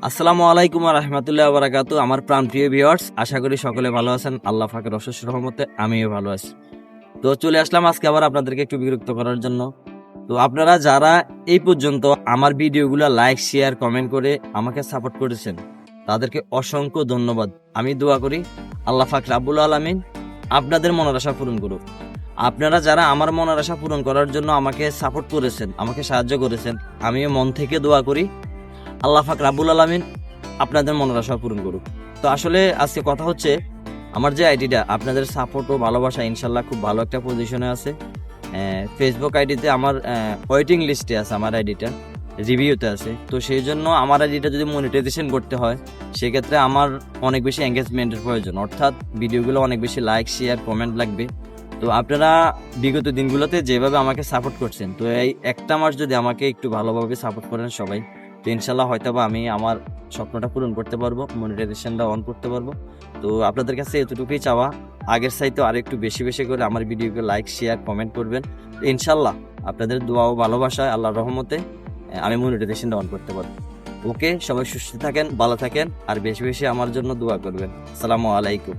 আসসালামু আলাইকুম রহমতুল্লাহ বারাকাতু। আমার প্রাণপ্রিয় ভিউয়ার্স, আশা করি সকলে ভালো আছেন। আল্লাহ পাকের অশেষ রহমতে আমিও ভালো আছি। তো চলে আসলাম আজকে আবার আপনাদেরকে একটু বিরক্ত করার জন্য। তো আপনারা যারা এই পর্যন্ত আমার ভিডিওগুলো লাইক, শেয়ার, কমেন্ট করে আমাকে সাপোর্ট করেছেন, তাদেরকে অসংখ্য ধন্যবাদ। আমি দোয়া করি আল্লাহ পাক রাব্বুল আলামিন আপনাদের মনের আশা পূরণ করুক। আপনারা যারা আমার মনের আশা পূরণ করার জন্য আমাকে সাপোর্ট করেছেন, আমাকে সাহায্য করেছেন, আমিও মন থেকে দোয়া করি আল্লাহ পাক রাব্বুল আলামিন আপনাদের মনের আশা পূরণ করুক। তো আসলে আজকে কথা হচ্ছে, আমার যে আইডিটা আপনাদের সাপোর্ট ও ভালোবাসা ইনশাল্লাহ খুব ভালো একটা পজিশনে আছে। ফেসবুক আইডিতে আমার ওয়েটিং লিস্টে আছে, আমার আইডিটা রিভিউতে আছে। তো সেই জন্য আমার আইডিটা যদি মনিটাইজেশন করতে হয়, সেক্ষেত্রে আমার অনেক বেশি এঙ্গেজমেন্টের প্রয়োজন, অর্থাৎ ভিডিওগুলো অনেক বেশি লাইক, শেয়ার, কমেন্ট লাগবে। তো আপনারা বিগত দিনগুলোতে যেভাবে আমাকে সাপোর্ট করছেন, তো এই একটা মাস যদি আমাকে একটু ভালোভাবে সাপোর্ট করেন সবাই, তো ইনশাল্লাহ হয়তো বা আমি আমার স্বপ্নটা পূরণ করতে পারবো, মনিটাইজেশনটা অন করতে পারবো। তো আপনাদের কাছে এতটুকুই চাওয়া, আগের চাইতে আর একটু বেশি বেশি করে আমার ভিডিওকে লাইক, শেয়ার, কমেন্ট করবেন। তো ইনশাল্লাহ আপনাদের দোয়া ও ভালোবাসায় আল্লাহর রহমতে আমি মনিটাইজেশনটা অন করতে পারবো। ওকে, সবাই সুস্থ থাকেন, ভালো থাকেন, আর বেশি বেশি আমার জন্য দোয়া করবেন। আসসালামু আলাইকুম।